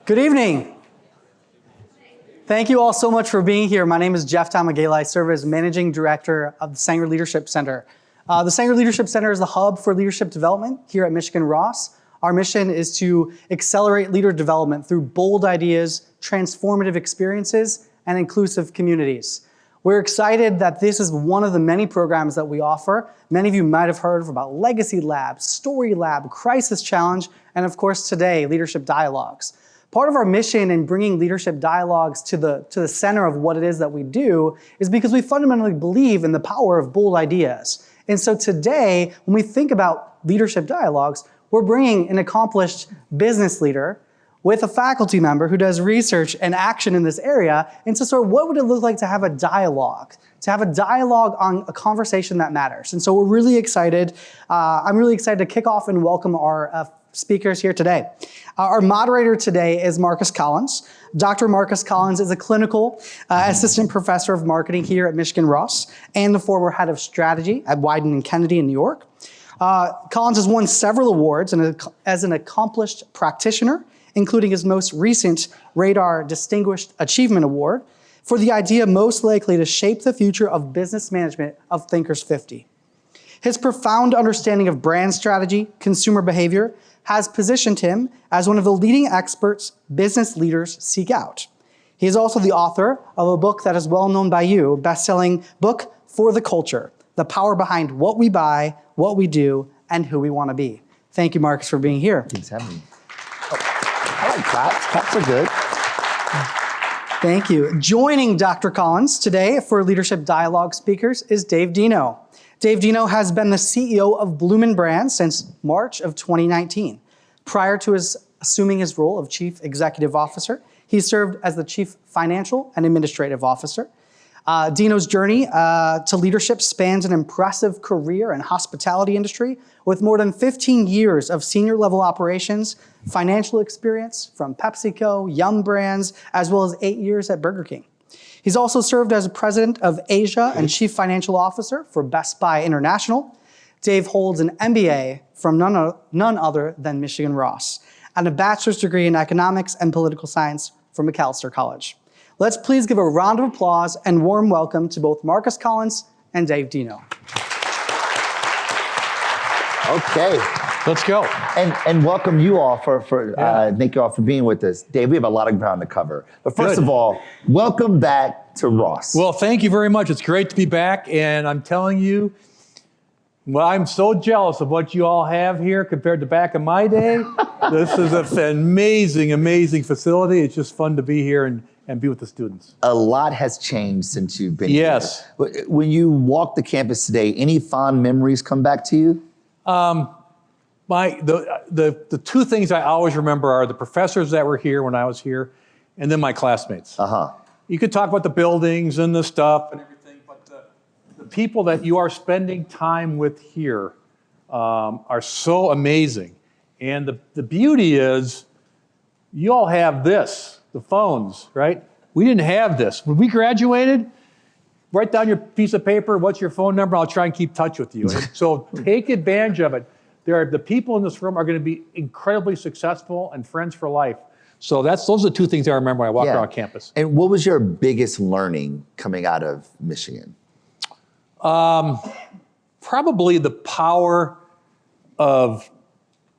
Good evening. Thank you all so much for being here. My name is Jeff Tamagela. I serve as Managing Director of the Sanger Leadership Center. The Sanger Leadership Center is the hub for leadership development here at Michigan Ross. Our mission is to accelerate leader development through bold ideas, transformative experiences, and inclusive communities. We're excited that this is one of the many programs that we offer. Many of you might have heard about Legacy Lab, Story Lab, Crisis Challenge, and of course today, Leadership Dialogues. Part of our mission in bringing leadership dialogues to the center of what it is that we do is because we fundamentally believe in the power of bold ideas. And so today, when we think about leadership dialogues, we're bringing an accomplished business leader with a faculty member who does research and action in this area. And so sort of what would it look like to have a dialogue on a conversation that matters? And so we're really excited. I'm really excited to kick off and welcome our speakers here today. Our moderator today is Marcus Collins. Dr. Marcus Collins is a clinical assistant professor of marketing here at Michigan Ross and the former head of strategy at Wieden & Kennedy in New York. Collins has won several awards as an accomplished practitioner, including his most recent Radar Distinguished Achievement Award for the idea most likely to shape the future of business management of Thinkers 50. His profound understanding of brand strategy, consumer behavior, has positioned him as one of the leading experts business leaders seek out. He is also the author of a book that is well known by you, best-selling book For the Culture, The Power Behind What We Buy, What We Do, and Who We Want to Be. Thank you, Marcus, for being here. Thanks for having me. I like claps. Claps are good. Thank you. Joining Dr. Collins today for Leadership Dialogue speakers is Dave Deno. Dave Deno has been the CEO of Bloomin brand since March of 2019. Prior to assuming his role of Chief Executive Officer, he served as the Chief Financial and Administrative Officer. Deno's journey to leadership spans an impressive career in hospitality industry with more than 15 years of senior level operations, financial experience from PepsiCo, Yum Brands, as well as 8 years at Burger King. He's also served as president of Asia and chief financial officer for Best Buy International. Dave holds an MBA from none other than Michigan Ross and a bachelor's degree in economics and political science from McAllister College. Let's please give a round of applause and warm welcome to both Marcus Collins and Dave Deno. Okay. Let's go. And welcome you all thank you all for being with us. Dave, we have a lot of ground to cover. But first of all, welcome back to Ross. Well, thank you very much. It's great to be back. And I'm telling you, well, I'm so jealous of what you all have here compared to back in my day. This is an amazing, amazing facility. It's just fun to be here and be with the students. A lot has changed since you've been here. Yes. When you walk the campus today, any fond memories come back to you? The two things I always remember are the professors that were here when I was here, and then my classmates. You could talk about the buildings and the stuff and everything, but the people that you are spending time with here are so amazing. And the beauty is, you all have this, the phones, right? We didn't have this. When we graduated, write down your piece of paper, what's your phone number, I'll try and keep touch with you. So take advantage of it. The people in this room are going to be incredibly successful and friends for life. So those are the two things I remember when I walked around campus. And what was your biggest learning coming out of Michigan? Probably the power of,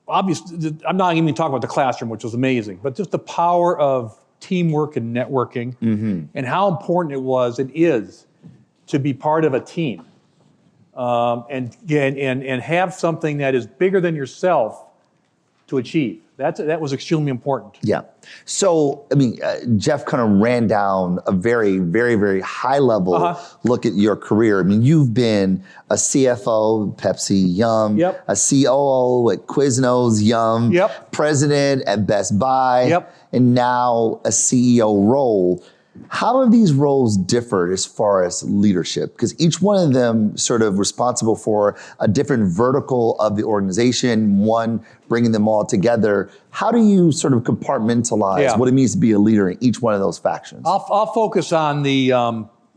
obviously, I'm not even talking about the classroom, which was amazing, but just the power of teamwork and networking, and how important it is to be part of a team. And have something that is bigger than yourself to achieve. That was extremely important. Yeah. So, I mean, Jeff kind of ran down a very, very, very high level look at your career. I mean, you've been a CFO, Pepsi, Yum, a COO at Quiznos, Yum, president at Best Buy, and now a CEO role. How have these roles differed as far as leadership? Because each one of them sort of responsible for a different vertical of the organization, one bringing them all together. How do you sort of compartmentalize what it means to be a leader in each one of those factions? I'll focus on the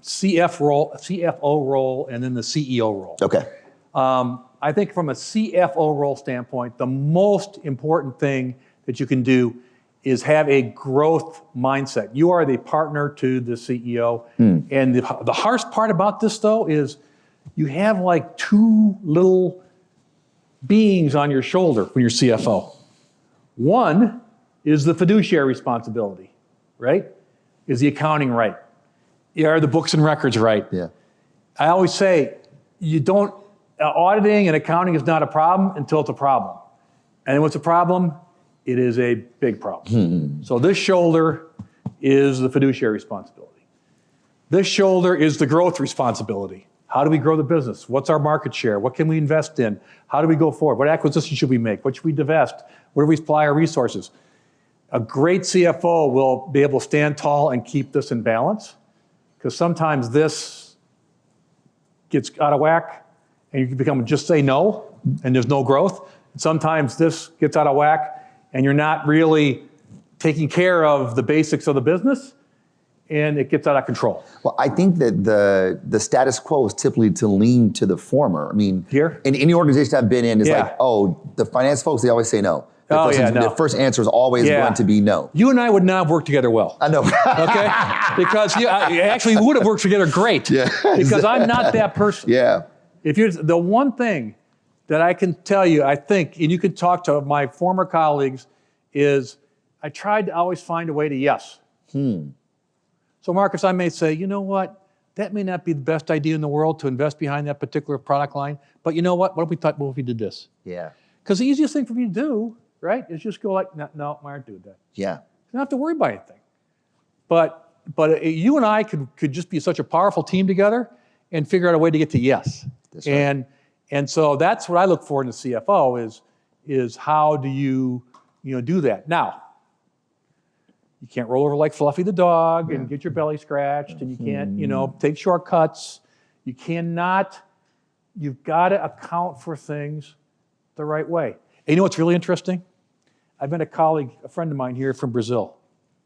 CFO role and then the CEO role. Okay. I think from a CFO role standpoint, the most important thing that you can do is have a growth mindset. You are the partner to the CEO. And the harsh part about this, though, is you have like two little beings on your shoulder when you're CFO. One is the fiduciary responsibility, right? Is the accounting right? Are the books and records right? Yeah. I always say, auditing and accounting is not a problem until it's a problem. And what's a problem? It is a big problem. So this shoulder is the fiduciary responsibility. This shoulder is the growth responsibility. How do we grow the business? What's our market share? What can we invest in? How do we go forward? What acquisitions should we make? What should we divest? Where do we apply our resources? A great CFO will be able to stand tall and keep this in balance, because sometimes this gets out of whack and you can become just say no and there's no growth. And sometimes this gets out of whack and you're not really taking care of the basics of the business and it gets out of control. Well, I think that the status quo is typically to lean to the former. I mean, here in any organization I've been in, it's like, oh, the finance folks, they always say no. The first answer is always going to be no. You and I would not work together well. I know. Okay? Because actually we would have worked together great. Yeah, because I'm not that person. Yeah. If you're the one thing that I can tell you, I think, and you can talk to my former colleagues, is I tried to always find a way to yes. So Marcus, I may say, you know what? That may not be the best idea in the world to invest behind that particular product line, but you know what? What if we did this? Yeah. Because the easiest thing for me to do, right, is just go like, no, I aren't doing that. Yeah. You don't have to worry about anything. But you and I could just be such a powerful team together and figure out a way to get to yes. That's right. And so that's what I look for in the CFO is how do you do that. Now, you can't roll over like Fluffy the dog and get your belly scratched, and you can't, take shortcuts. You cannot, you've got to account for things the right way. And you know what's really interesting? I've met a friend of mine here from Brazil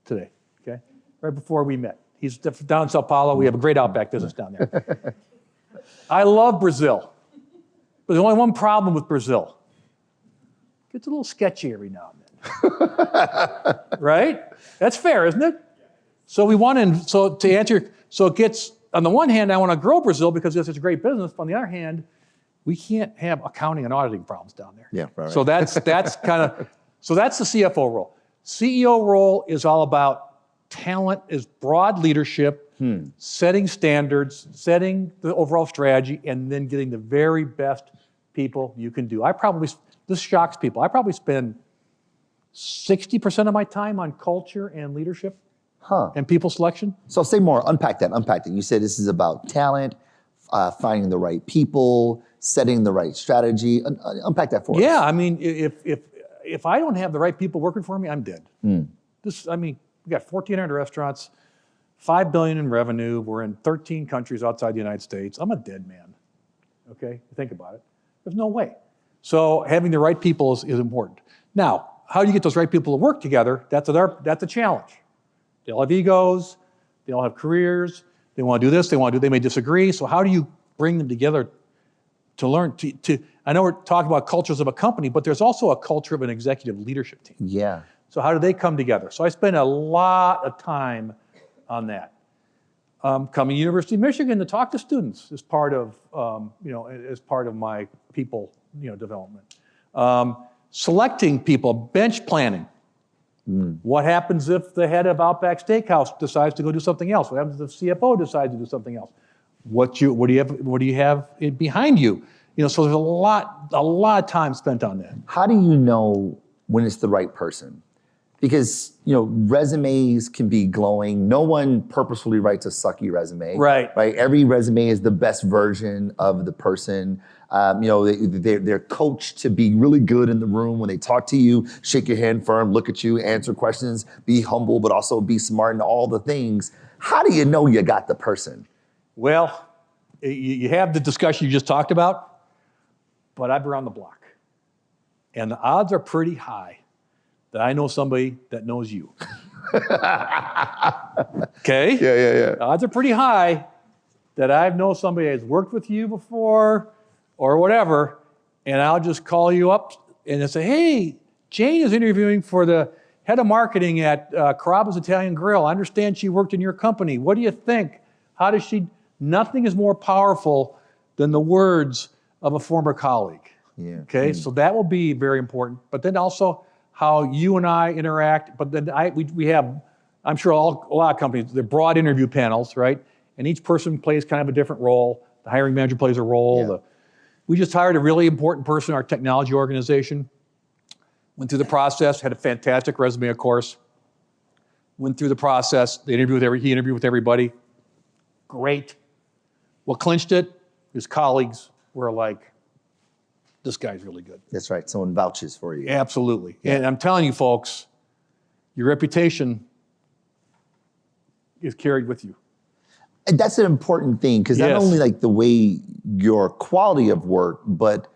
today, okay? Right before we met. He's down in Sao Paulo. We have a great Outback business down there. I love Brazil. But there's only one problem with Brazil. It gets a little sketchy every now and then. Right? That's fair, isn't it? So to answer, so it gets, on the one hand, I want to grow Brazil because it's a great business. But on the other hand, we can't have accounting and auditing problems down there. Yeah, right. So that's so that's the CFO role. CEO role is all about talent, is broad leadership, setting standards, setting the overall strategy, and then getting the very best people you can do. This shocks people. I probably spend 60% of my time on culture and leadership and people selection. So say more, unpack that. You said this is about talent, finding the right people, setting the right strategy. Unpack that for us. Yeah, I mean, if I don't have the right people working for me, I'm dead. We got 1,400 restaurants, $5 billion in revenue. We're in 13 countries outside the United States. I'm a dead man. Okay, think about it. There's no way. So having the right people is important. Now, how do you get those right people to work together? That's a challenge. They all have egos. They all have careers. They want to do this. They may disagree. So how do you bring them together to learn? I know we're talking about cultures of a company, but there's also a culture of an executive leadership team. Yeah. So how do they come together? So I spend a lot of time on that. Coming to University of Michigan to talk to students as part of my people development. Selecting people, bench planning. What happens if the head of Outback Steakhouse decides to go do something else? What happens if the CFO decides to do something else? What do you have behind you? So there's a lot of time spent on that. How do you know when it's the right person? Because resumes can be glowing. No one purposefully writes a sucky resume. Right. Every resume is the best version of the person. They're coached to be really good in the room when they talk to you, shake your hand firm, look at you, answer questions, be humble, but also be smart and all the things. How do you know you got the person? Well, you have the discussion you just talked about, but I've been around the block. And the odds are pretty high that I know somebody that knows you. Okay? Yeah. The odds are pretty high that I know somebody that's worked with you before or whatever, and I'll just call you up and say, hey, Jane is interviewing for the head of marketing at Carrabba's Italian Grill. I understand she worked in your company. What do you think? How does she? Nothing is more powerful than the words of a former colleague. Yeah. Okay, so that will be very important. But then also how you and I interact. But then we have, I'm sure a lot of companies, they're broad interview panels, right? And each person plays kind of a different role. The hiring manager plays a role. Yeah. We just hired a really important person in our technology organization. Went through the process, had a fantastic resume, of course. Went through the process. He interviewed with everybody. Great. What clinched it? His colleagues were like, this guy's really good. That's right. Someone vouches for you. Absolutely. Yeah. And I'm telling you, folks, your reputation is carried with you. And that's an important thing, because not only like the way your quality of work, but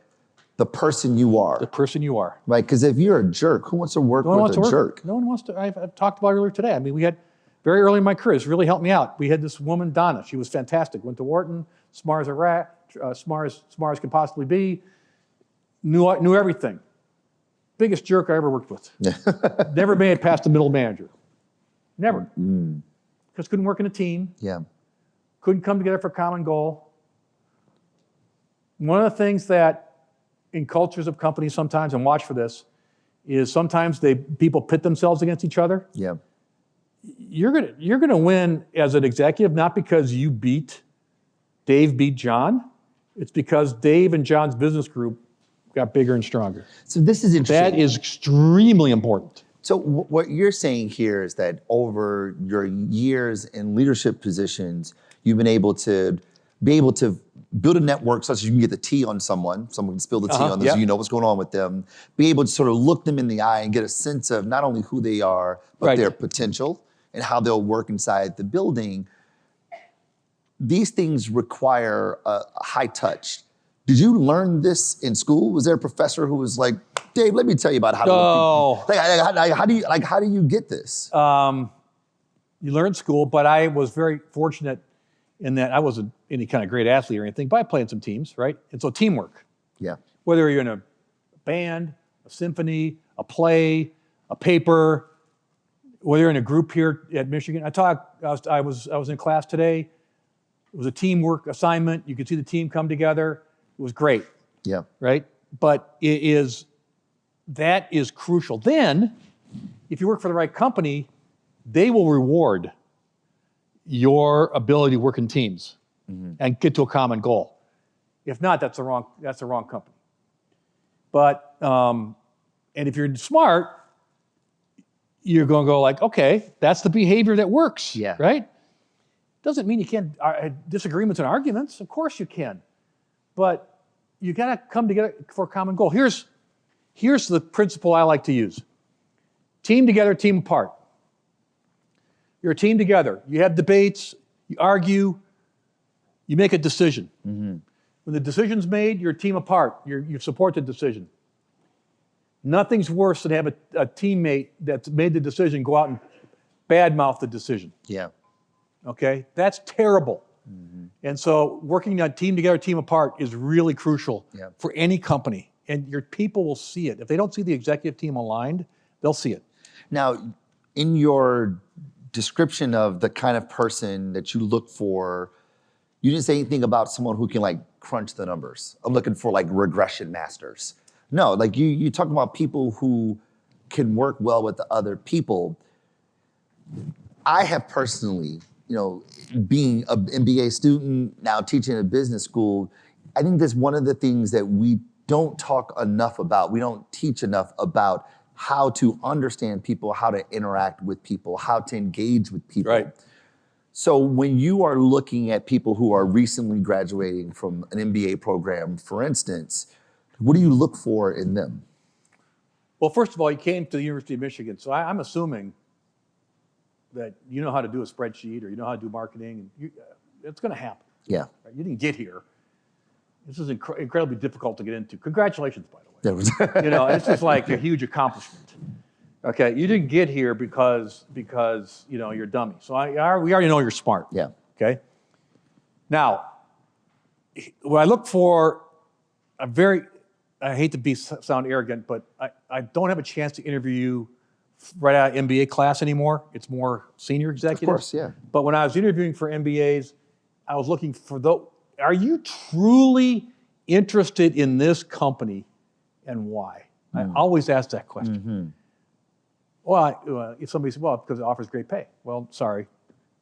the person you are. The person you are. Right? Because if you're a jerk, who wants to work with a jerk? No one wants to. I've talked about it earlier today. I mean, we had, very early in my career, this really helped me out. We had this woman, Donna. She was fantastic. Went to Wharton, smart as a rat, smart as can possibly be. Knew everything. Biggest jerk I ever worked with. Never made it past the middle manager. Never. Because couldn't work in a team. Yeah. Couldn't come together for a common goal. One of the things that in cultures of companies sometimes, and watch for this, is sometimes people pit themselves against each other. Yeah. You're gonna win as an executive, not because Dave beat John. It's because Dave and John's business group got bigger and stronger. So this is interesting. That is extremely important. So what you're saying here is that over your years in leadership positions, you've been able to build a network such as you can get the tea on someone can spill the tea on them, so you know what's going on with them, be able to sort of look them in the eye and get a sense of not only who they are, but their potential and how they'll work inside the building. These things require a high touch. Did you learn this in school? Was there a professor who was like, Dave, let me tell you about how to look. How do you get this? You learn in school, but I was very fortunate in that I wasn't any kind of great athlete or anything, but I played in some teams, right? And so teamwork. Yeah. Whether you're in a band, a symphony, a play, a paper, whether you're in a group here at Michigan. I was in class today. It was a teamwork assignment. You could see the team come together. It was great. Yeah. Right? But that is crucial. Then, if you work for the right company, they will reward your ability to work in teams and get to a common goal. If not, that's the wrong company. But and if you're smart, you're going to go like, okay, that's the behavior that works. Yeah. Right? Doesn't mean you can't disagreements and arguments. Of course you can, but you got to come together for a common goal. Here's the principle I like to use: team together, team apart. You're a team together. You have debates, you argue, you make a decision. When the decision's made, you're a team apart. You support the decision. Nothing's worse than have a teammate that's made the decision go out and badmouth the decision. Yeah. Okay? That's terrible. And so working on team together, team apart is really crucial for any company. And your people will see it. If they don't see the executive team aligned, they'll see it. Now, in your description of the kind of person that you look for, you didn't say anything about someone who can like crunch the numbers. I'm looking for like regression masters. No, like you talk about people who can work well with the other people. I have personally, being an MBA student, now teaching at a business school, I think that's one of the things that we don't talk enough about. We don't teach enough about how to understand people, how to interact with people, how to engage with people. Right. So when you are looking at people who are recently graduating from an MBA program, for instance, what do you look for in them? Well, first of all, you came to the University of Michigan, so I'm assuming that you know how to do a spreadsheet or you know how to do marketing. And it's going to happen. Yeah. Right? You didn't get here. This is incredibly difficult to get into. Congratulations, by the way. This is like a huge accomplishment. Okay, you didn't get here because you're a dummy. So we already know you're smart. Yeah. Okay. Now, what I look for, I hate to sound arrogant, but I don't have a chance to interview you right out of MBA class anymore. It's more senior executives. Of course, yeah. But when I was interviewing for MBAs, I was looking for are you truly interested in this company and why? I always ask that question. Well, if somebody says, well, because it offers great pay. Well, sorry,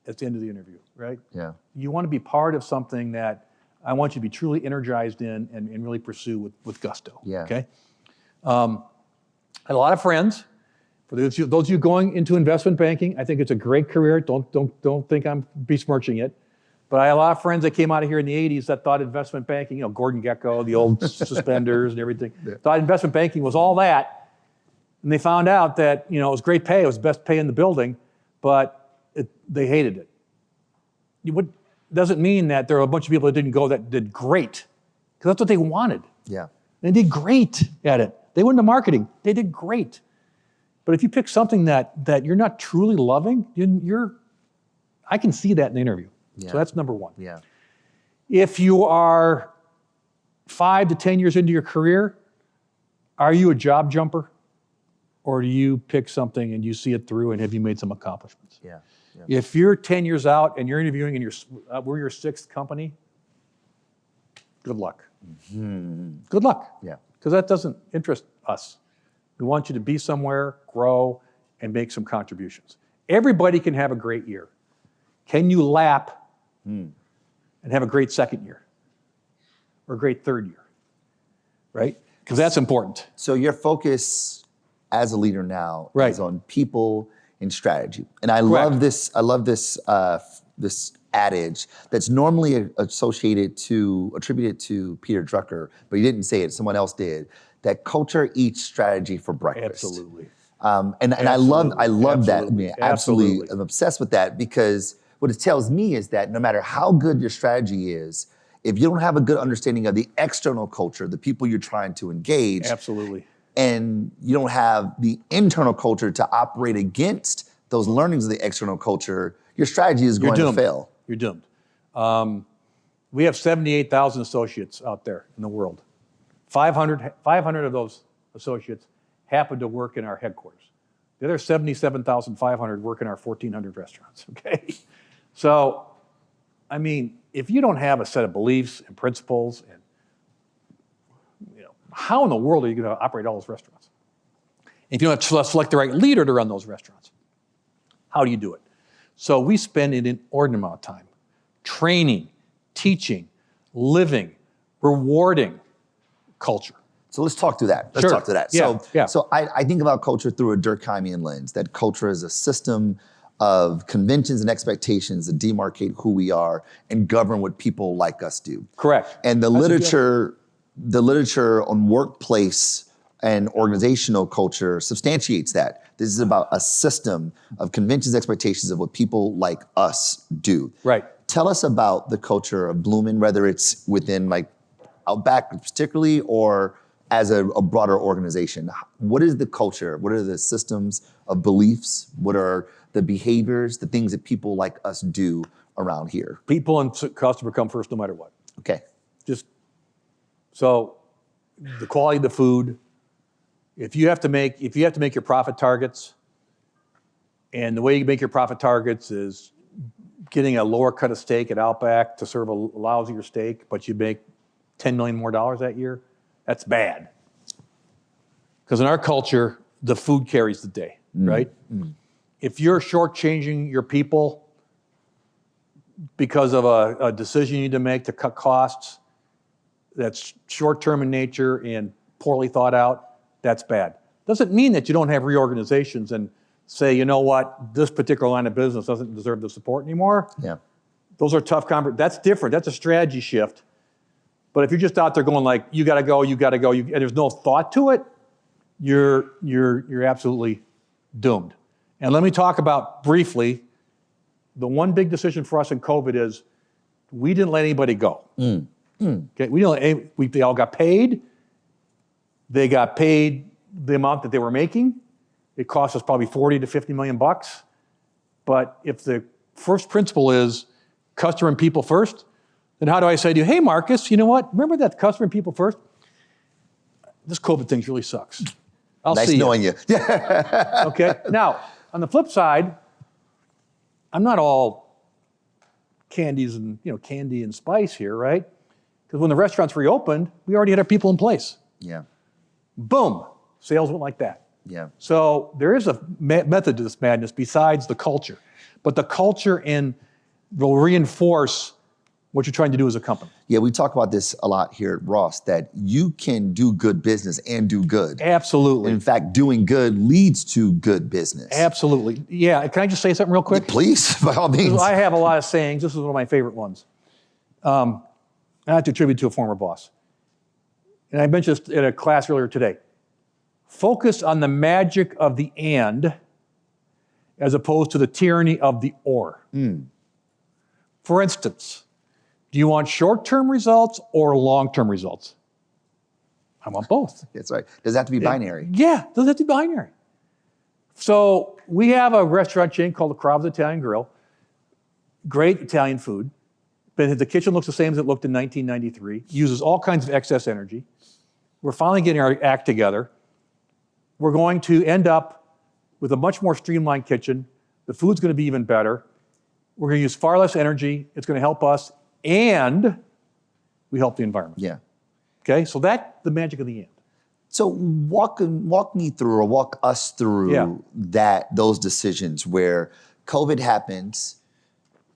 it's the end of the interview, right? Yeah. You want to be part of something that I want you to be truly energized in and really pursue with gusto, Yeah. okay? I had a lot of friends. For those of you going into investment banking, I think it's a great career. Don't think I'm besmirching it. But I had a lot of friends that came out of here in the 80s that thought investment banking, Gordon Gekko, the old suspenders and everything, thought investment banking was all that. And they found out that, it was great pay. It was the best pay in the building, but they hated it. What doesn't mean that there are a bunch of people that didn't go that did great, because that's what they wanted. Yeah. They did great at it. They went into marketing. They did great. But if you pick something that you're not truly loving, I can see that in the interview. Yeah. So that's number one. Yeah. If you are 5 to 10 years into your career, are you a job jumper? Or do you pick something and you see it through and have you made some accomplishments? Yeah. If you're 10 years out and you're interviewing and we're your 6th company, good luck. Good luck. Yeah. Because that doesn't interest us. We want you to be somewhere, grow, and make some contributions. Everybody can have a great year. Can you lap and have a great second year or a great third year, right? Because that's important. So your focus as a leader now is on people and strategy. And I love this. I love this this adage that's normally attributed to Peter Drucker, but he didn't say it. Someone else did. That culture eats strategy for breakfast. Absolutely. And I love that. I mean, absolutely. I'm obsessed with that, because what it tells me is that no matter how good your strategy is, if you don't have a good understanding of the external culture, the people you're trying to engage, Absolutely. and you don't have the internal culture to operate against those learnings of the external culture, your strategy is going to fail. You're doomed. We have 78,000 associates out there in the world. 500 of those associates happen to work in our headquarters. The other 77,500 work in our 1,400 restaurants, okay? So, I mean, if you don't have a set of beliefs and principles, and how in the world are you going to operate all those restaurants? If you don't have to select the right leader to run those restaurants, how do you do it? So we spend an inordinate amount of time training, teaching, living, rewarding culture. So let's talk through that. Let's talk through that. So I think about culture through a Durkheimian lens, that culture is a system of conventions and expectations that demarcate who we are and govern what people like us do. Correct. And the literature on workplace and organizational culture substantiates that. This is about a system of conventions and expectations of what people like us do. Right. Tell us about the culture of Bloomin, whether it's within Outback particularly or as a broader organization. What is the culture? What are the systems of beliefs? What are the behaviors, the things that people like us do around here? People and customer come first no matter what. Okay. So the quality of the food, if you have to make your profit targets, and the way you make your profit targets is getting a lower cut of steak at Outback to serve a lousier steak, but you make $10 million more that year, that's bad. Because in our culture, the food carries the day, right? If you're shortchanging your people because of a decision you need to make to cut costs that's short-term in nature and poorly thought out, that's bad. Doesn't mean that you don't have reorganizations and say, you know what, this particular line of business doesn't deserve the support anymore. Yeah. Those are tough conversations. That's different. That's a strategy shift. But if you're just out there going you gotta go, and there's no thought to it, you're absolutely doomed. And let me talk about briefly, the one big decision for us in COVID is we didn't let anybody go. Okay, they all got paid. They got paid the amount that they were making. It cost us probably 40 to 50 million bucks. But if the first principle is customer and people first, then how do I say to you, hey, Marcus, you know what? Remember that customer and people first? This COVID thing really sucks. I'll nice see knowing you. Okay. Now, on the flip side, I'm not all candies and candy and spice here, right? Because when the restaurants reopened, we already had our people in place. Yeah. Boom, sales went like that. Yeah. So there is a method to this madness besides the culture, but the culture will reinforce what you're trying to do as a company. Yeah, we talk about this a lot here at Ross, that you can do good business and do good. Absolutely. And in fact, doing good leads to good business. Absolutely. Yeah, can I just say something real quick? Yeah, please, by all means. I have a lot of sayings. This is one of my favorite ones. I have to attribute to a former boss. And I mentioned this in a class earlier today. Focus on the magic of the and as opposed to the tyranny of the or. For instance, do you want short-term results or long-term results? I want both. That's right. Does it have to be binary? Yeah, it doesn't have to be binary. So we have a restaurant chain called the Crab's Italian Grill. Great Italian food. But the kitchen looks the same as it looked in 1993. Uses all kinds of excess energy. We're finally getting our act together. We're going to end up with a much more streamlined kitchen. The food's going to be even better. We're going to use far less energy. It's going to help us, and we help the environment. Yeah. Okay, so that's the magic of the end. So walk me through, or walk us through those decisions where COVID happens,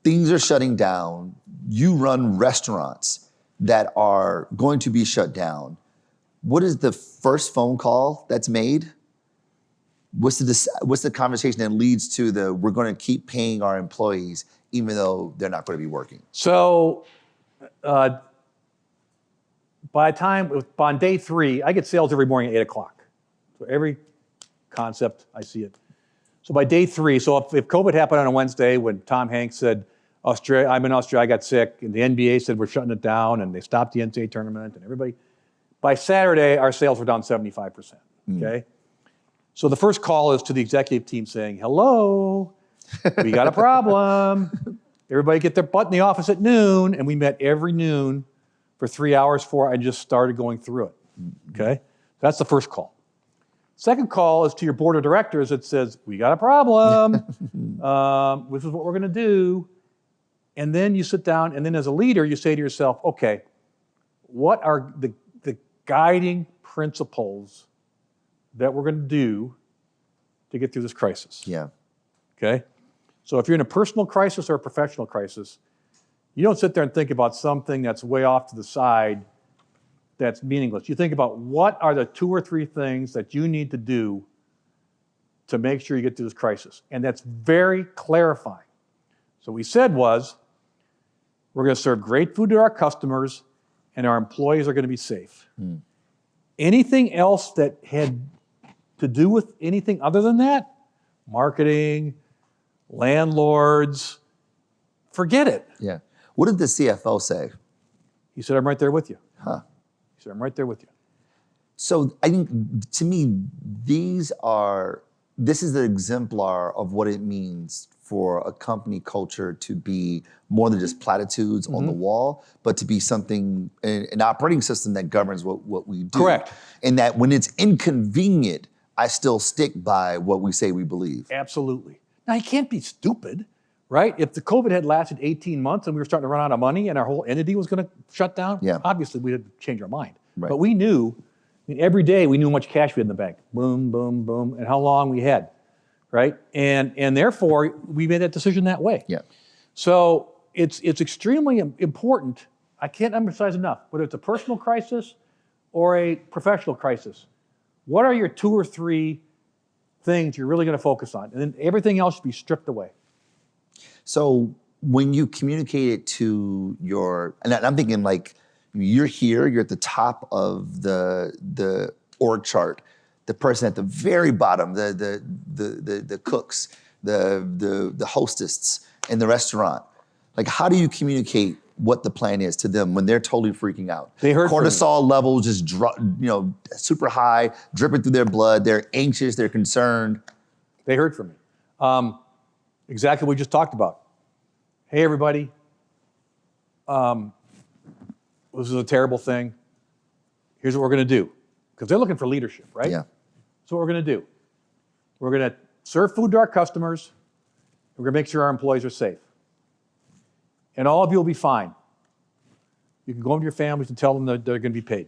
things are shutting down, you run restaurants that are going to be shut down. What is the first phone call that's made? What's the conversation that leads to we're going to keep paying our employees even though they're not going to be working? So on day 3, I get sales every morning at 8 o'clock. So every concept, I see it. So by day 3, so if COVID happened on a Wednesday when Tom Hanks said, I'm in Australia, I got sick, and the NBA said we're shutting it down, and they stopped the NCAA tournament, and everybody. By Saturday, our sales were down 75%, okay? So the first call is to the executive team saying, hello, we got a problem. Everybody get their butt in the office at noon, and we met every noon for 3 hours, 4, and just started going through it, okay? That's the first call. Second call is to your board of directors that says, we got a problem. This is what we're gonna do. And then you sit down, and then as a leader, you say to yourself, okay, what are the guiding principles that we're gonna do to get through this crisis? Yeah. Okay? So if you're in a personal crisis or a professional crisis, you don't sit there and think about something that's way off to the side that's meaningless. You think about what are the 2 or 3 things that you need to do to make sure you get through this crisis. And that's very clarifying. So what we said was, we're going to serve great food to our customers and our employees are going to be safe. Anything else that had to do with anything other than that, marketing, landlords, forget it. Yeah. What did the CFO say? He said, I'm right there with you. Huh. He said, I'm right there with you. So I think, to me, this is the exemplar of what it means for a company culture to be more than just platitudes on the wall, but to be something, an operating system that governs what we do. Correct. And that when it's inconvenient, I still stick by what we say we believe. Absolutely. Now, you can't be stupid, right? If the COVID had lasted 18 months and we were starting to run out of money and our whole entity was going to shut down, obviously we had to change our mind. Right. But we knew, every day we knew how much cash we had in the bank. Boom, boom, boom, and how long we had, right? And therefore, we made that decision that way. Yeah. So it's extremely important. I can't emphasize enough, whether it's a personal crisis or a professional crisis. What are your 2 or 3 things you're really going to focus on? And then everything else should be stripped away. So when you communicate it to and I'm thinking like, you're here, you're at the top of the org chart, the person at the very bottom, the cooks, the hostess in the restaurant. Like, how do you communicate what the plan is to them when they're totally freaking out? They heard from cortisol levels just super high, dripping through their blood. They're anxious, they're concerned. They heard from me. Exactly what we just talked about. Hey, everybody. This is a terrible thing. Here's what we're going to do. Because they're looking for leadership, right? Yeah. So what we're going to do, we're going to serve food to our customers. We're going to make sure our employees are safe. And all of you will be fine. You can go home to your families and tell them that they're going to be paid.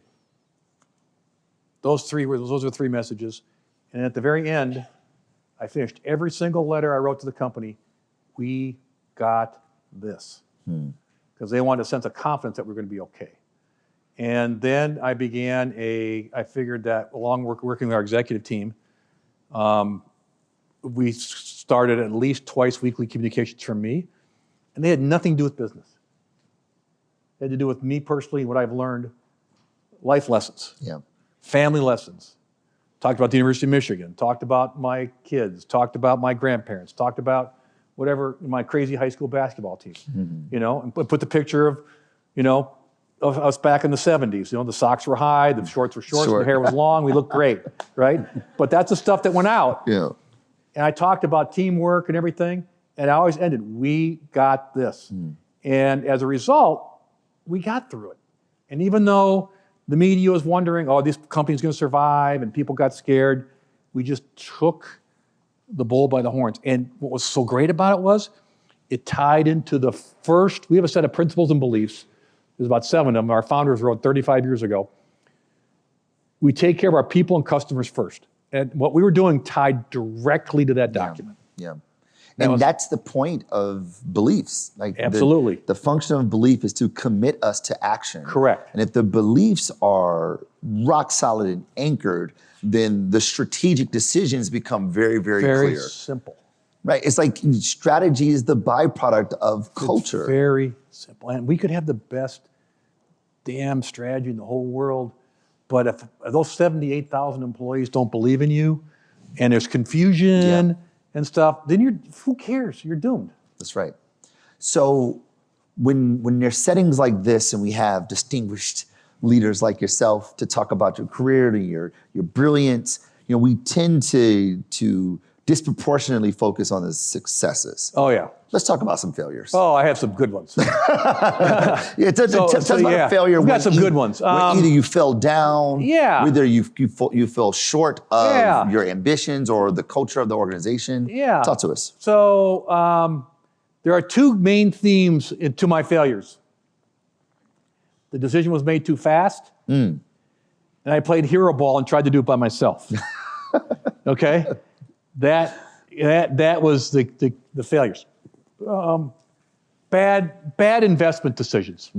Those are the three messages. And at the very end, I finished every single letter I wrote to the company. We got this. Because they wanted a sense of confidence that we're going to be okay. And then I figured that along working with our executive team, we started at least twice weekly communications from me. And they had nothing to do with business. It had to do with me personally, what I've learned, life lessons, family lessons. Talked about the University of Michigan, talked about my kids, talked about my grandparents, talked about whatever, my crazy high school basketball team, and put the picture of, of us back in the 70s. The socks were high, the shorts were short, the hair was long, we looked great, right? But that's the stuff that went out. Yeah. And I talked about teamwork and everything, and I always ended, we got this. And as a result, we got through it. And even though the media was wondering, oh, this company's going to survive, and people got scared, we just took the bull by the horns. And what was so great about it was, it tied into we have a set of principles and beliefs. There's about 7 of them. Our founders wrote 35 years ago. We take care of our people and customers first. And what we were doing tied directly to that document. Yeah. And that's the point of beliefs. Absolutely. The function of belief is to commit us to action. Correct. And if the beliefs are rock solid and anchored, then the strategic decisions become very, very clear. Very simple. Right. It's like strategy is the byproduct of culture. It's very simple. And we could have the best damn strategy in the whole world, but if those 78,000 employees don't believe in you, and there's confusion and stuff, then who cares? You're doomed. That's right. So when there's settings like this and we have distinguished leaders like yourself to talk about your career and your brilliance, we tend to disproportionately focus on the successes. Oh, yeah. Let's talk about some failures. Oh, I have some good ones. Tell us about a failure. We've got some good ones. When either you fell down, whether you fell short of your ambitions or the culture of the organization. Yeah. Talk to us. So there are 2 main themes to my failures. The decision was made too fast, and I played hero ball and tried to do it by myself. Okay? That was the failures. Bad investment decisions.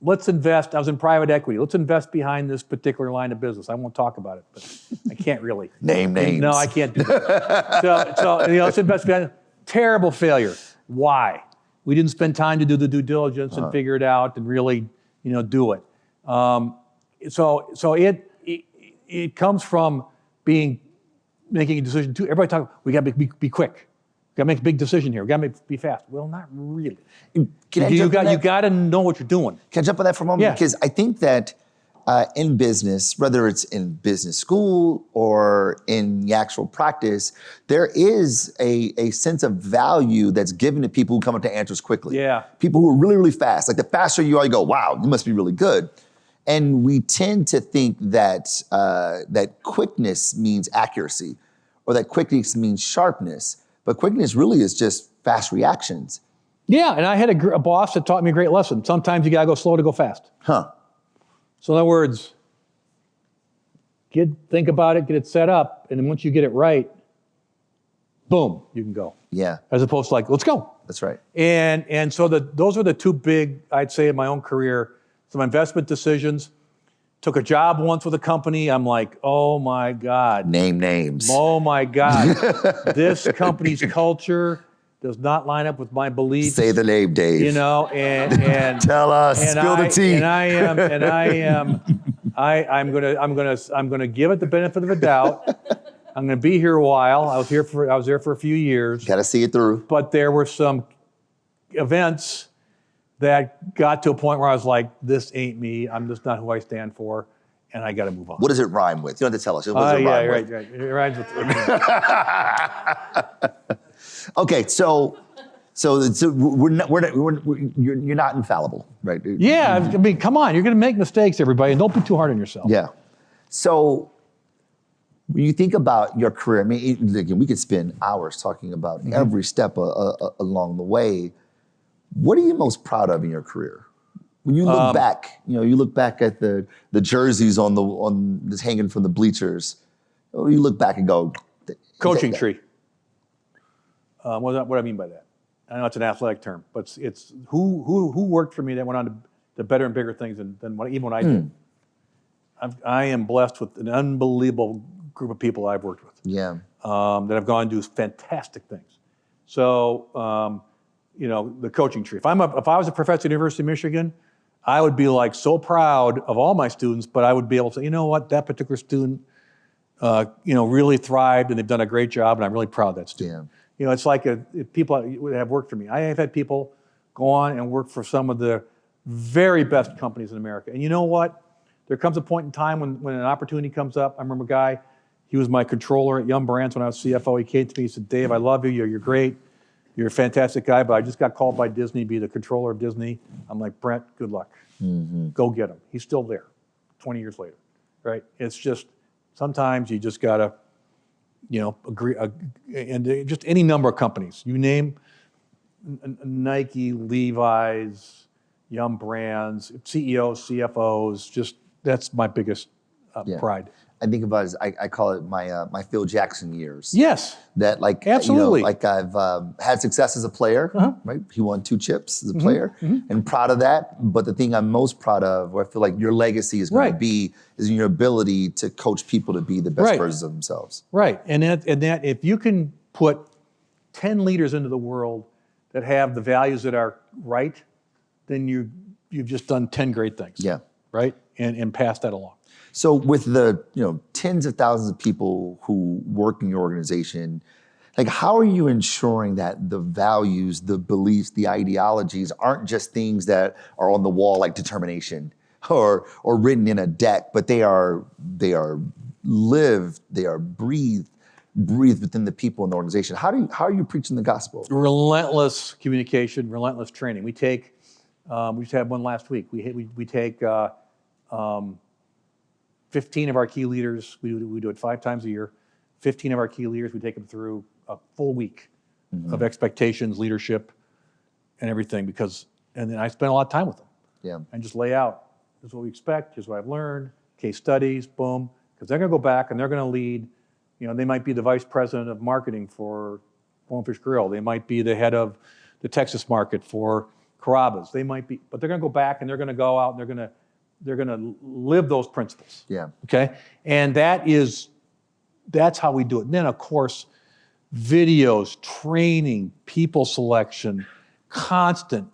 Let's invest. I was in private equity. Let's invest behind this particular line of business. I won't talk about it, but I can't really. Name names. No, I can't do that. so let's invest behind. Terrible failure. Why? We didn't spend time to do the due diligence and figure it out and really, do it. So it comes from making a decision too. Everybody talking, we got to be quick. We got to make a big decision here. We got to be fast. Well, not really. You got to know what you're doing. Can I jump on that for a moment? Yeah. Because I think that in business, whether it's in business school or in the actual practice, there is a sense of value that's given to people who come up to answers quickly. Yeah. People who are really, really fast. Like the faster you are, you go, wow, you must be really good. And we tend to think that that quickness means accuracy, or that quickness means sharpness. But quickness really is just fast reactions. Yeah, and I had a boss that taught me a great lesson. Sometimes you got to go slow to go fast. So in other words, think about it, get it set up, and then once you get it right, boom, you can go. Yeah. As opposed to let's go. That's right. And so those were the 2 big, I'd say, in my own career, some investment decisions. Took a job once with a company. I'm like, oh my God. Name names. Oh my God. This company's culture does not line up with my beliefs. Say the name, Dave. And tell us. Spill the tea. I'm gonna give it the benefit of the doubt. I'm gonna be here a while. I was there for a few years. Got to see it through. But there were some events that got to a point where I was like, this ain't me. I'm just not who I stand for, and I got to move on. What does it rhyme with? You don't have to tell us. What does it rhyme with? Right. It rhymes with. Okay, so you're not infallible, right? Yeah, I mean, come on. You're going to make mistakes, everybody, and don't be too hard on yourself. Yeah. So When you think about your career, I mean, again, we could spend hours talking about every step along the way. What are you most proud of in your career? When you look back, you look back at the jerseys on this hanging from the bleachers. Or you look back and go, coaching tree. What do I mean by that? I know it's an athletic term, but it's who worked for me that went on to better and bigger things than even what I did. I am blessed with an unbelievable group of people I've worked with. Yeah. That have gone and do fantastic things. So, the coaching tree. If I was a professor at the University of Michigan, I would be like so proud of all my students, but I would be able to say, you know what, that particular student, really thrived and they've done a great job, and I'm really proud of that student. Yeah. It's like people that have worked for me. I have had people go on and work for some of the very best companies in America. And you know what? There comes a point in time when an opportunity comes up. I remember a guy, he was my controller at Yum Brands when I was CFO. He came to me, he said, Dave, I love you, you're great. You're a fantastic guy, but I just got called by Disney to be the controller of Disney. I'm like, Brent, good luck. Go get him. He's still there 20 years later, right? It's just, sometimes you just gotta, agree, and just any number of companies. You name Nike, Levi's, Yum Brands, CEOs, CFOs, just that's my biggest pride. I think about it as I call it my Phil Jackson years. Yes. That absolutely. I've had success as a player, right? He won 2 chips as a player, and proud of that. But the thing I'm most proud of, or I feel like your legacy is going to be, is in your ability to coach people to be the best versions of themselves. Right, and that if you can put 10 leaders into the world that have the values that are right, then you've just done 10 great things. Yeah. Right, and pass that along. So with the tens of thousands of people who work in your organization, like how are you ensuring that the values, the beliefs, the ideologies aren't just things that are on the wall like determination or written in a deck, but they are lived, they are breathed within the people in the organization? How are you preaching the gospel? Relentless communication, relentless training. We just had one last week. We take 15 of our key leaders, we do it 5 times a year. 15 of our key leaders, we take them through a full week of expectations, leadership, and everything, and then I spend a lot of time with them. Yeah. And just lay out, this is what we expect, here's what I've learned, case studies, boom, because they're gonna go back and they're gonna lead, they might be the vice president of marketing for Bonefish Grill, they might be the head of the Texas market for Carrabba's, they might be, but they're gonna go back and they're gonna go out and they're going to live those principles. Yeah. Okay? And that's how we do it. And then, of course, videos, training, people selection, constant.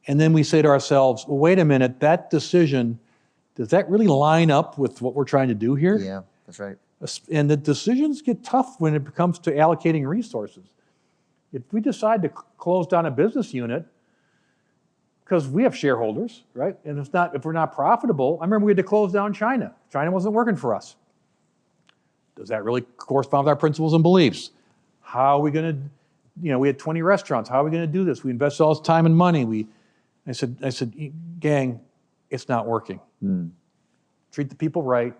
And then we say to ourselves, well, wait a minute, that decision, does that really line up with what we're trying to do here? Yeah, that's right. And the decisions get tough when it comes to allocating resources. If we decide to close down a business unit, because we have shareholders, right? And if we're not profitable, I remember we had to close down China. China wasn't working for us. Does that really correspond with our principles and beliefs? How are we going to, we had 20 restaurants. How are we going to do this? We invested all this time and money. I said, gang, it's not working. Treat the people right.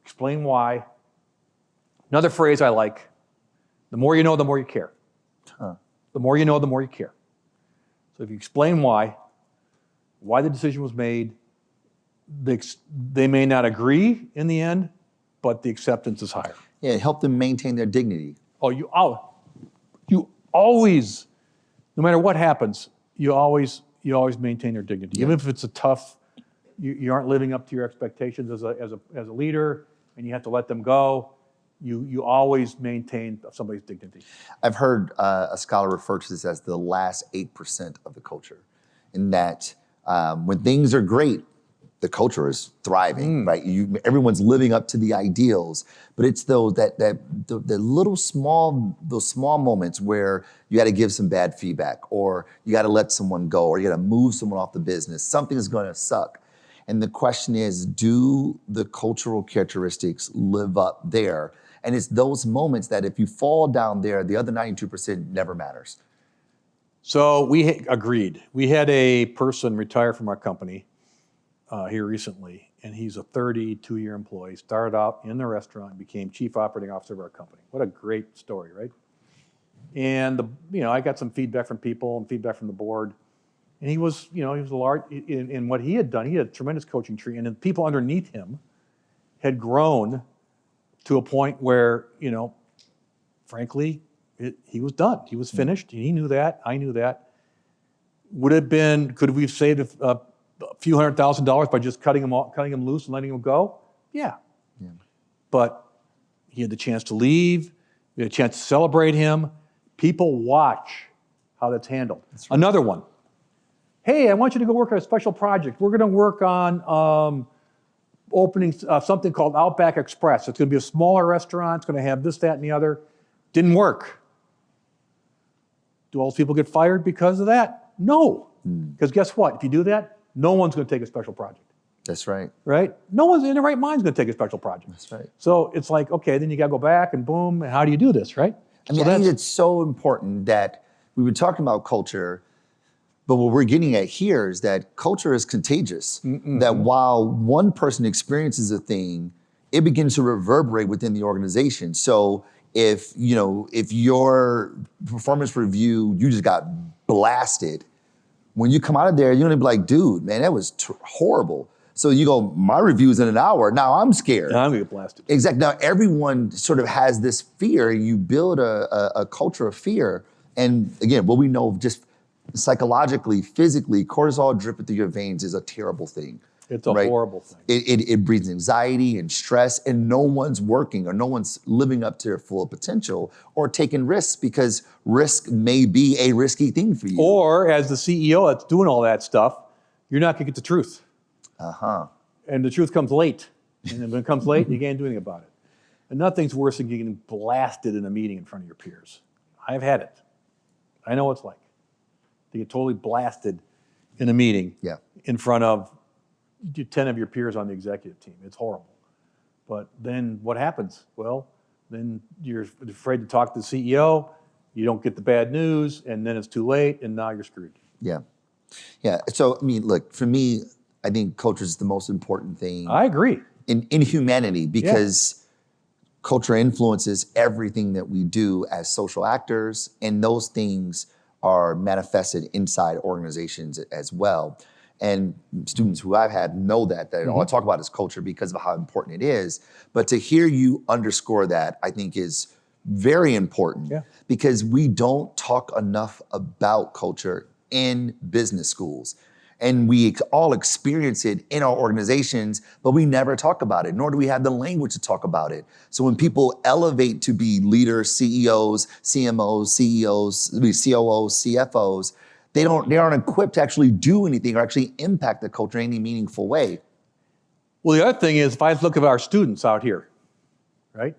Explain why. Another phrase I like, the more you know, the more you care. The more you know, the more you care. So if you explain why the decision was made, they may not agree in the end, but the acceptance is higher. Yeah, help them maintain their dignity. You always, no matter what happens, you always maintain their dignity. Yeah. Even if it's a tough, you aren't living up to your expectations as a leader, and you have to let them go. You always maintain somebody's dignity. I've heard a scholar refer to this as the last 8% of the culture, in that when things are great, the culture is thriving, right? Everyone's living up to the ideals, but it's those the little those small moments where you got to give some bad feedback, or you got to let someone go, or you got to move someone off the business. Something is going to suck. And the question is, do the cultural characteristics live up there? And it's those moments that if you fall down there, the other 92% never matters. So we agreed. We had a person retire from our company here recently, and he's a 32-year employee, started out in the restaurant, became chief operating officer of our company. What a great story, right? And I got some feedback from people and feedback from the board. And he was a large, in what he had done, he had a tremendous coaching tree, and the people underneath him had grown to a point where, frankly, he was done. He was finished. He knew that. I knew that. Could we have saved a few $100,000 by just cutting him loose and letting him go? Yeah. But he had the chance to leave. We had a chance to celebrate him. People watch how that's handled. That's right. Another one. Hey, I want you to go work on a special project. We're going to work on opening something called Outback Express. It's going to be a smaller restaurant. It's going to have this, that, and the other. Didn't work. Do all those people get fired because of that? No. Because guess what? If you do that, no one's going to take a special project. That's right. Right? No one's in their right mind is going to take a special project. That's right. So it's like, okay, then you got to go back and boom, and how do you do this, right? I think it's so important that we were talking about culture, but what we're getting at here is that culture is contagious. That while one person experiences a thing, it begins to reverberate within the organization. So if your performance review, you just got blasted, when you come out of there, you're gonna be like, dude, man, that was horrible. So you go, my review's in an hour, now I'm scared. Now I'm gonna get blasted. Exactly, now everyone sort of has this fear, you build a culture of fear. And again, what we know just psychologically, physically, cortisol dripping through your veins is a terrible thing. It's a horrible thing. It breeds anxiety and stress, and no one's working or no one's living up to their full potential or taking risks because risk may be a risky thing for you. Or as the CEO that's doing all that stuff, you're not gonna get the truth. And the truth comes late. And then when it comes late, you can't do anything about it. And nothing's worse than getting blasted in a meeting in front of your peers. I've had it. I know what it's like. To get totally blasted in a meeting in front of 10 of your peers on the executive team. It's horrible. But then what happens? Well, then you're afraid to talk to the CEO, you don't get the bad news, and then it's too late, and now you're screwed. Yeah. So, I mean, look, for me, I think culture is the most important thing. I agree. In humanity, because culture influences everything that we do as social actors, and those things are manifested inside organizations as well. And students who I've had know that all I talk about is culture because of how important it is. But to hear you underscore that, I think is very important because we don't talk enough about culture in business schools. And we all experience it in our organizations, but we never talk about it, nor do we have the language to talk about it. So when people elevate to be leaders, CEOs, CMOs, COOs, CFOs, they aren't equipped to actually do anything or actually impact the culture in any meaningful way. Well, the other thing is, if I look at our students out here, right?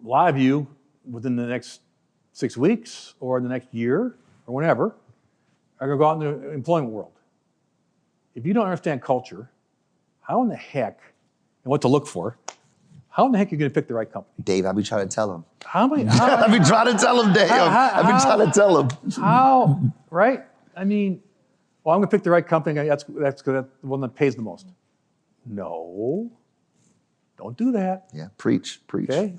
A lot of you, within the next 6 weeks or the next year or whenever, are going to go out in the employment world. If you don't understand culture, how in the heck, and what to look for, how in the heck are you going to pick the right company? Dave, I've been trying to tell him. I've been trying to tell him, Dave. I've been trying to tell him. How, right? I mean, well, I'm going to pick the right company. That's the one that pays the most. No, don't do that. Yeah, preach. Okay?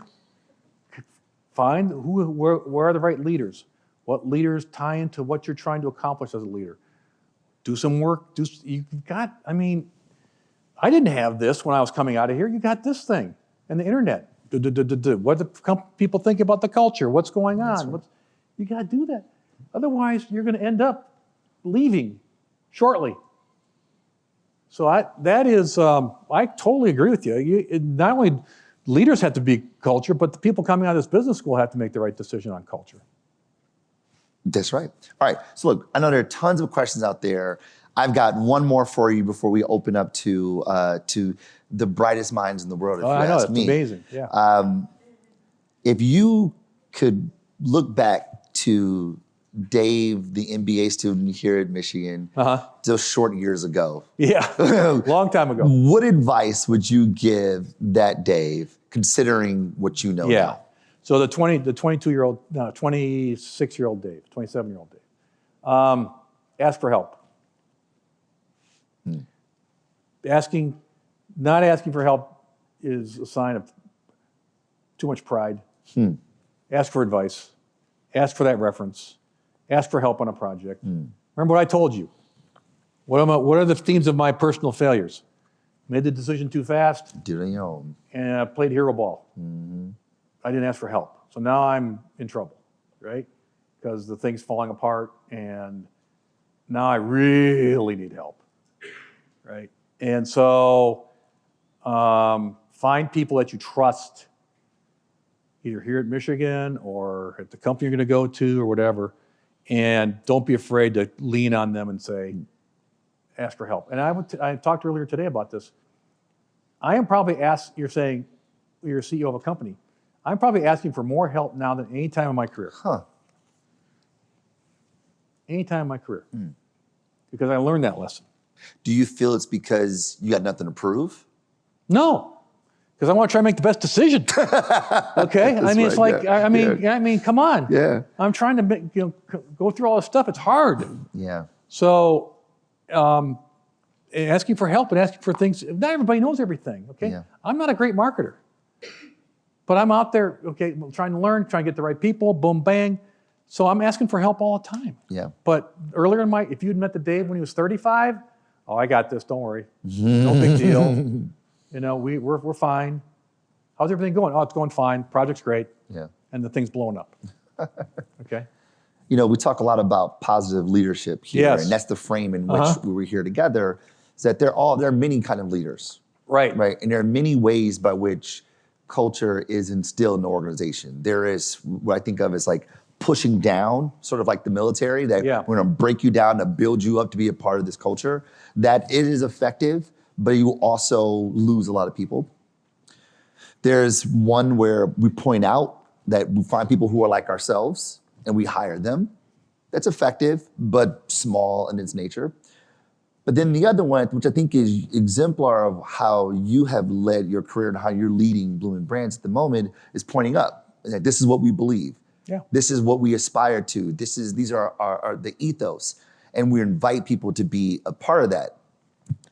Find where are the right leaders. What leaders tie into what you're trying to accomplish as a leader. Do some work. I didn't have this when I was coming out of here. You got this thing and the internet. What do people think about the culture? What's going on? Right. You got to do that. Otherwise, you're going to end up leaving shortly. So I totally agree with you. Not only leaders have to be culture, but the people coming out of this business school have to make the right decision on culture. That's right. All right. So look, I know there are tons of questions out there. I've got one more for you before we open up to the brightest minds in the world. If you ask me, amazing. Yeah. If you could look back to Dave, the MBA student here at Michigan, those short years ago. Yeah, long time ago. What advice would you give that Dave, considering what you know now? So the 26-year-old Dave, 27-year-old Dave, ask for help. not asking for help is a sign of too much pride. Ask for advice. Ask for that reference. Ask for help on a project. Remember what I told you. What are the themes of my personal failures? Made the decision too fast. Did it on your own. And I played hero ball. I didn't ask for help. So now I'm in trouble, right? Because the thing's falling apart and now I really need help, right? And so find people that you trust, either here at Michigan or at the company you're going to go to or whatever, and don't be afraid to lean on them and say, ask for help. And I talked earlier today about this. I am probably you're saying you're a CEO of a company. I'm probably asking for more help now than any time in my career. Any time in my career. Because I learned that lesson. Do you feel it's because you got nothing to prove? No, because I want to try to make the best decision. Okay, I mean, it's like, I mean, come on. Yeah. I'm trying to go through all this stuff. It's hard. Yeah. So, asking for help and asking for things. Not everybody knows everything. Okay, Yeah. I'm not a great marketer, but I'm out there. Okay, trying to learn, trying to get the right people. Boom, bang. So I'm asking for help all the time. Yeah. But earlier if you'd met the Dave when he was 35, oh, I got this. Don't worry. No big deal. We're fine. How's everything going? Oh, it's going fine. Project's great. Yeah. And the thing's blowing up. Okay. We talk a lot about positive leadership here, Yes. and that's the frame in which we were here together. Is that there are many kind of leaders, Right. right? And there are many ways by which culture is instilled in the organization. There is what I think of as like pushing down, sort of like the military, that we're going to break you down to build you up to be a part of this culture. That it is effective, but you also lose a lot of people. There's one where we point out that we find people who are like ourselves and we hire them. That's effective, but small in its nature. But then the other one, which I think is exemplar of how you have led your career and how you're leading Bloomin' Brands at the moment, is pointing up. That this is what we believe. Yeah. This is what we aspire to. These are the ethos. And we invite people to be a part of that.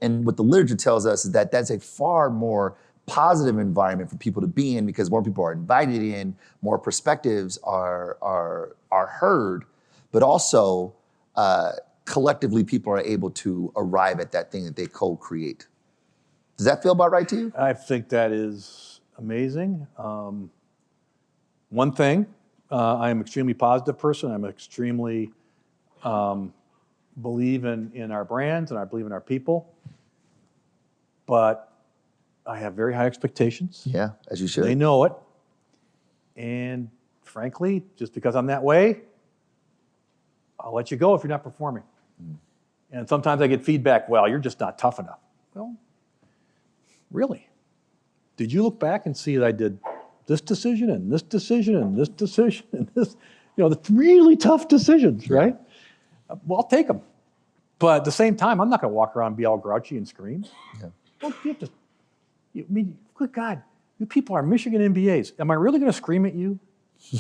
And what the literature tells us is that that's a far more positive environment for people to be in, because more people are invited in, more perspectives are heard, but also collectively people are able to arrive at that thing that they co-create. Does that feel about right to you? I think that is amazing. One thing, I am an extremely positive person. I'm extremely believe in our brands and I believe in our people. But I have very high expectations. Yeah, as you should. They know it. And frankly, just because I'm that way, I'll let you go if you're not performing. And sometimes I get feedback, well, you're just not tough enough. Well, really? Did you look back and see that I did this decision and this decision and this decision and this, the really tough decisions, right? Well, I'll take them. But at the same time, I'm not going to walk around and be all grouchy and scream. Yeah. Well, good God, you people are Michigan MBAs. Am I really going to scream at you?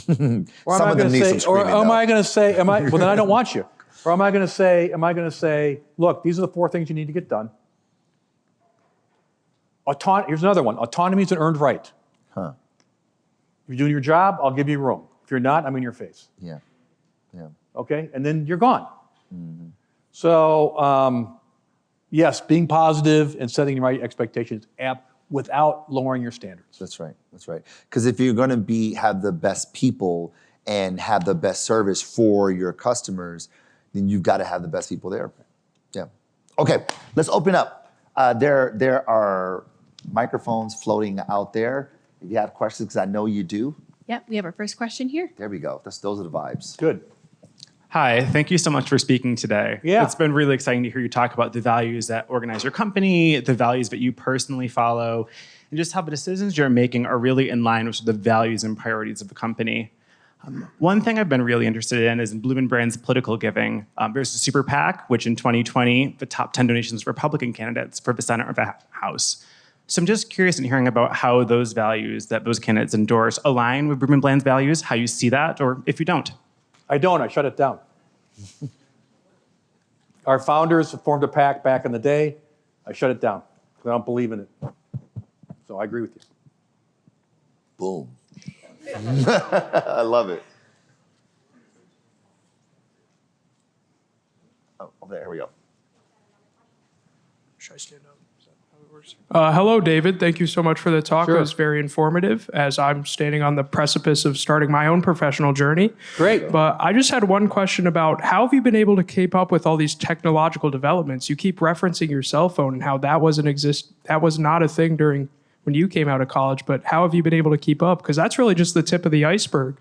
Or am I going to say, well, then I don't want you. Or am I going to say, look, these are the 4 things you need to get done. Here's another one. Autonomy is an earned right. If you're doing your job, I'll give you room. If you're not, I'm in your face. Yeah. Okay, and then you're gone. So, yes, being positive and setting the right expectations without lowering your standards. That's right. Because if you're going to have the best people and have the best service for your customers, then you've got to have the best people there. Yeah. Okay, let's open up. There are microphones floating out there. If you have questions, because I know you do. Yep, we have our first question here. There we go. Those are the vibes. Good. Hi, thank you so much for speaking today. Yeah. It's been really exciting to hear you talk about the values that organize your company, the values that you personally follow, and just how the decisions you're making are really in line with the values and priorities of the company. One thing I've been really interested in is in Bloomin' Brands political giving. There's a super PAC, which in 2020, the top 10 donations were Republican candidates for the Senate or the House. So I'm just curious in hearing about how those values that those candidates endorse align with Bloomin' Brands values, how you see that, or if you don't. I don't. I shut it down. Our founders formed a PAC back in the day. I shut it down. I don't believe in it. So I agree with you. Boom. I love it. Oh, there we go. Should I stand up? Is that how it works? Hello, David. Thank you so much for the talk. Sure. It was very informative as I'm standing on the precipice of starting my own professional journey. Great. But I just had one question about how have you been able to keep up with all these technological developments? You keep referencing your cell phone and how that was not a thing during when you came out of college, but how have you been able to keep up? Because that's really just the tip of the iceberg.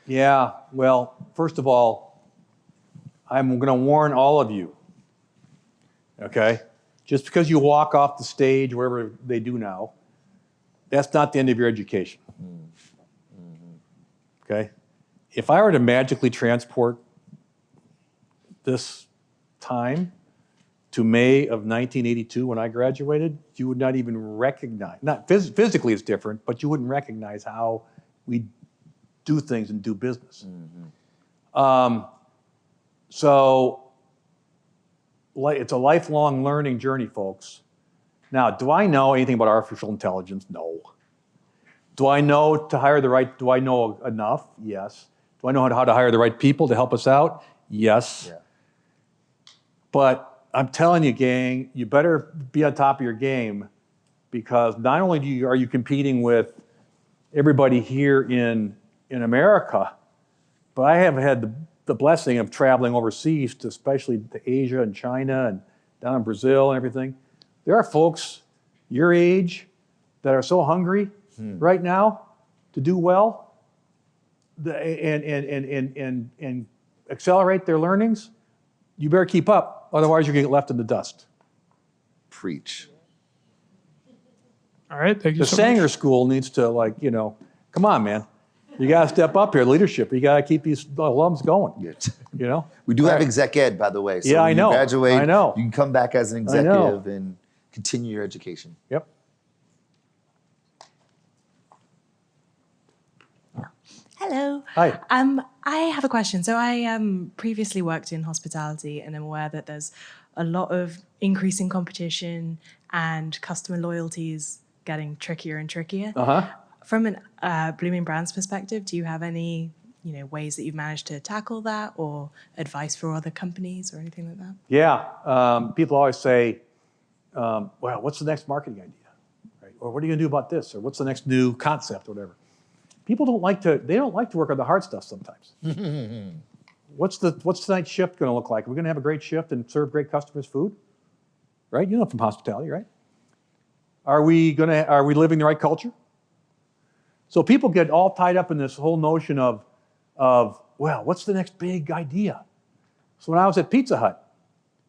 Yeah, well, first of all, I'm going to warn all of you, okay? Just because you walk off the stage, wherever they do now, that's not the end of your education, okay? If I were to magically transport this time to May of 1982 when I graduated, you would not even recognize, not physically it's different, but you wouldn't recognize how we do things and do business. So it's a lifelong learning journey, folks. Now, do I know anything about artificial intelligence? No. Do I know do I know enough? Yes. Do I know how to hire the right people to help us out? Yes. Yeah. But I'm telling you, gang, you better be on top of your game because not only are you competing with everybody here in America, but I have had the blessing of traveling overseas, especially to Asia and China and down in Brazil and everything. There are folks your age that are so hungry right now to do well and accelerate their learnings. You better keep up, otherwise you're going to get left in the dust. Preach. All right, thank you The so Sanger much. School needs to come on, man. You got to step up here, leadership. You got to keep these alums going, you know? We do All have right. exec ed, by the way. So Yeah, when I know. you graduate, I know. you can come back as an I know. executive and continue your education. Yep. Hello. Hi. I have a question. So I previously worked in hospitality and I'm aware that there's a lot of increasing competition and customer loyalty is getting trickier and trickier. From an Bloomin' Brands perspective, do you have any ways that you've managed to tackle that or advice for other companies or anything like that? Yeah. People always say, well, what's the next marketing idea? Right? Or what are you going to do about this? Or what's the next new concept or whatever? People don't like to work on the hard stuff sometimes. What's tonight's shift going to look like? Are we going to have a great shift and serve great customers food? Right? You know from hospitality, right? Are we living the right culture? So people get all tied up in this whole notion of well, what's the next big idea? So when I was at Pizza Hut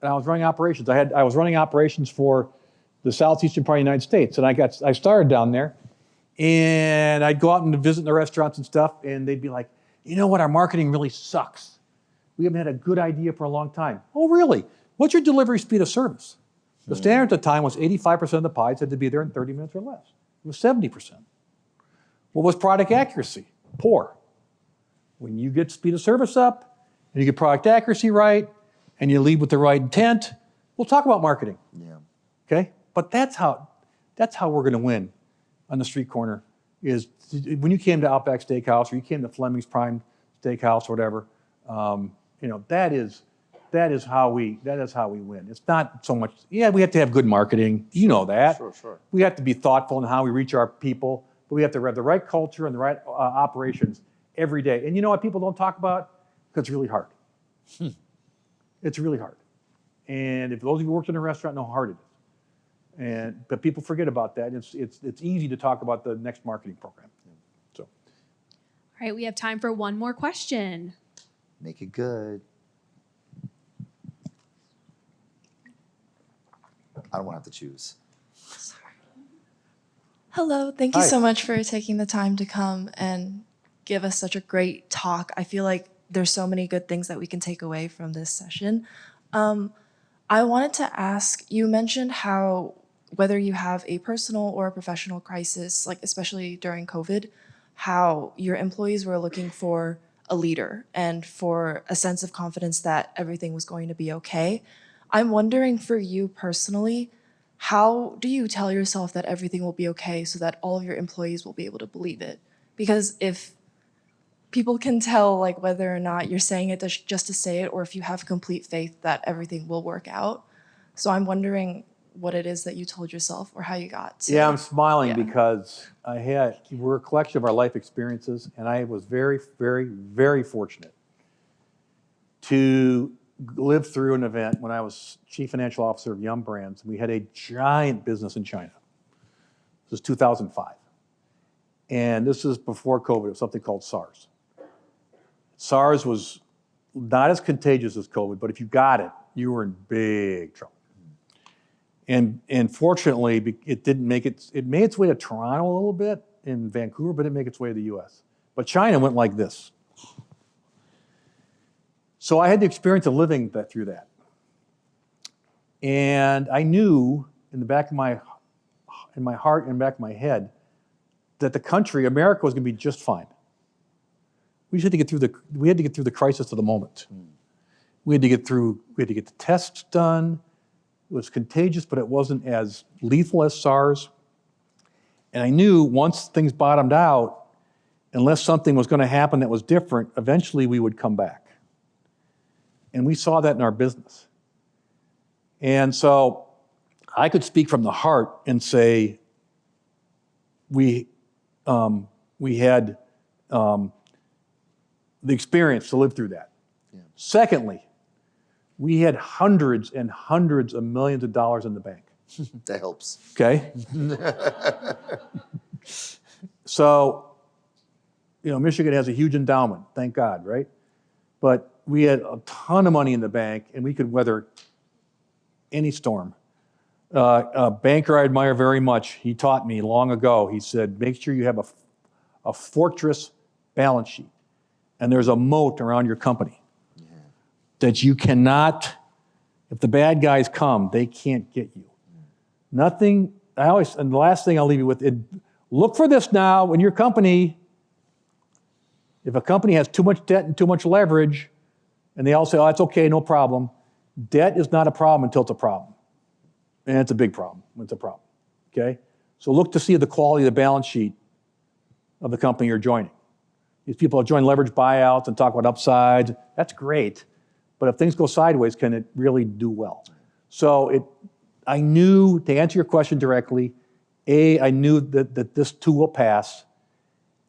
and I was running operations, I was running operations for the southeastern part of the United States, and I started down there. And I'd go out and visit the restaurants and stuff, and they'd be like, you know what, our marketing really sucks. We haven't had a good idea for a long time. Oh, really? What's your delivery speed of service? The standard at the time was 85% of the pies had to be there in 30 minutes or less. It was 70%. What was product accuracy? Poor. When you get speed of service up, and you get product accuracy right, and you lead with the right intent, we'll talk about marketing. Yeah. Okay? But that's how we're going to win on the street corner is when you came to Outback Steakhouse or you came to Fleming's Prime Steakhouse or whatever, that is how we win. It's not so much, we have to have good marketing. You know that. Sure. We have to be thoughtful in how we reach our people, but we have to have the right culture and the right operations every day. And you know what people don't talk about? Because it's really hard. It's really hard. And if those of you who worked in a restaurant know how hard it is. But people forget about that. It's easy to talk about the next marketing program. So, All right, we have time for one more question. Make it good. I don't want to have to choose. Hello, thank you Hi. so much for taking the time to come and give us such a great talk. I feel like there's so many good things that we can take away from this session. I wanted to ask, you mentioned how whether you have a personal or a professional crisis, like especially during COVID, how your employees were looking for a leader and for a sense of confidence that everything was going to be okay. I'm wondering for you personally, how do you tell yourself that everything will be okay so that all of your employees will be able to believe it? Because if people can tell like whether or not you're saying it just to say it, or if you have complete faith that everything will work out. So I'm wondering what it is that you told yourself or how you got to. Yeah, I'm smiling Yeah. because we're a collection of our life experiences, and I was very, very, very fortunate to live through an event when I was Chief Financial Officer of Yum Brands. We had a giant business in China. This was 2005. And this is before COVID. It was something called SARS. SARS was not as contagious as COVID, but if you got it, you were in big trouble. And fortunately, it didn't make it made its way to Toronto a little bit in Vancouver, but it didn't make its way to the US. But China went like this. So I had the experience of living through that. And I knew in the back of my heart and back of my head that the country, America, was going to be just fine. We had to get through the crisis of the moment. We had to get the tests done. It was contagious, but it wasn't as lethal as SARS. And I knew once things bottomed out, unless something was going to happen that was different, eventually we would come back. And we saw that in our business. And so I could speak from the heart and say we had the experience to live through that. Yeah. Secondly, we had hundreds and hundreds of millions of dollars in the bank. That helps. Okay. So, Michigan has a huge endowment, thank God, right? But we had a ton of money in the bank, and we could weather any storm. A banker I admire very much, he taught me long ago, he said, make sure you have a fortress balance sheet, and there's a moat around your company. That you cannot, if the bad guys come, they can't get you. Nothing, and the last thing I'll leave you with, look for this now in your company. If a company has too much debt and too much leverage, and they all say, oh, it's okay, no problem. Debt is not a problem until it's a problem. And it's a big problem when it's a problem, okay? So look to see the quality of the balance sheet of the company you're joining. These people join leverage buyouts and talk about upsides. That's great. But if things go sideways, can it really do well? So I knew, to answer your question directly, A, I knew that this too will pass,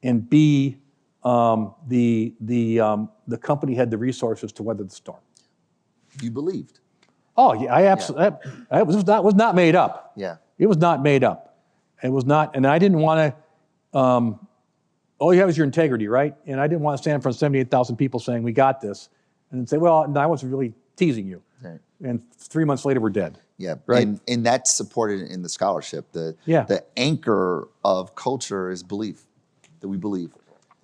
and B, the company had the resources to weather the storm. You believed. Oh, yeah, I absolutely, that was not made up. Yeah. It was not made up. It was not, and I didn't want to, all you have is your integrity, right? And I didn't want to stand in front of 78,000 people saying, we got this. And say, well, no, I wasn't really teasing you. Right. And 3 months later, we're dead. Yeah, right. And that's supported in the scholarship. The anchor of culture is belief, that we believe.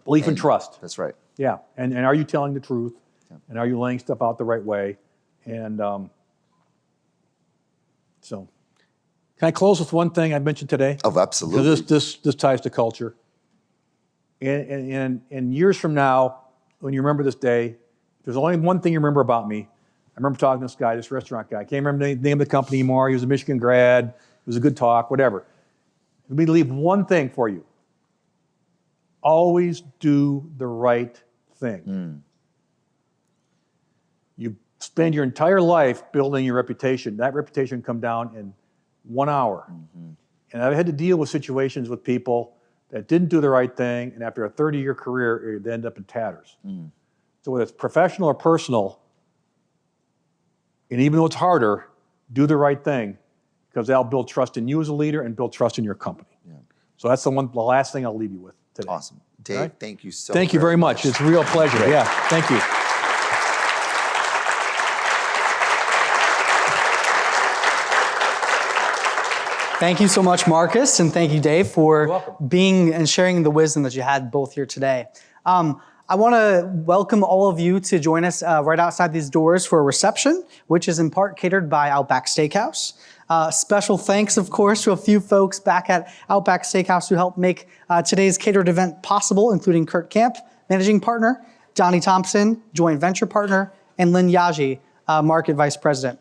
Belief and trust. That's right. Yeah, and are you telling the truth? Yeah. And are you laying stuff out the right way? And so, can I close with one thing I mentioned today? Oh, absolutely. Because this ties to culture. And years from now, when you remember this day, there's only one thing you remember about me. I remember talking to this guy, this restaurant guy. I can't remember the name of the company anymore. He was a Michigan grad. It was a good talk, whatever. Let me leave one thing for you. Always do the right thing. You spend your entire life building your reputation. That reputation can come down in 1 hour. And I've had to deal with situations with people that didn't do the right thing, and after a 30-year career, they end up in tatters. So whether it's professional or personal, and even though it's harder, do the right thing, because that'll build trust in you as a leader and build trust in your company. Yeah. So that's the last thing I'll leave you with today. Awesome. Dave, right? Thank you so much. Thank you very much. It's a real pleasure. Great. Yeah, thank you. Thank you so much, Marcus, and thank you, Dave, for being and sharing the wisdom that you had both here today. I want to welcome all of you to join us right outside these doors for a reception, which is in part catered by Outback Steakhouse. Special thanks, of course, to a few folks back at Outback Steakhouse who helped make today's catered event possible, including Kurt Camp, Managing Partner, Donnie Thompson, Joint Venture Partner, and Lynn Yaji, Market Vice President.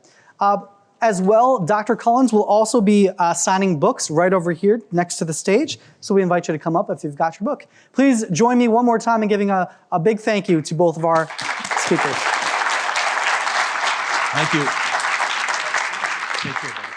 As well, Dr. Collins will also be signing books right over here next to the stage. So we invite you to come up if you've got your book. Please join me one more time in giving a big thank you to both of our speakers. Thank you. Take care.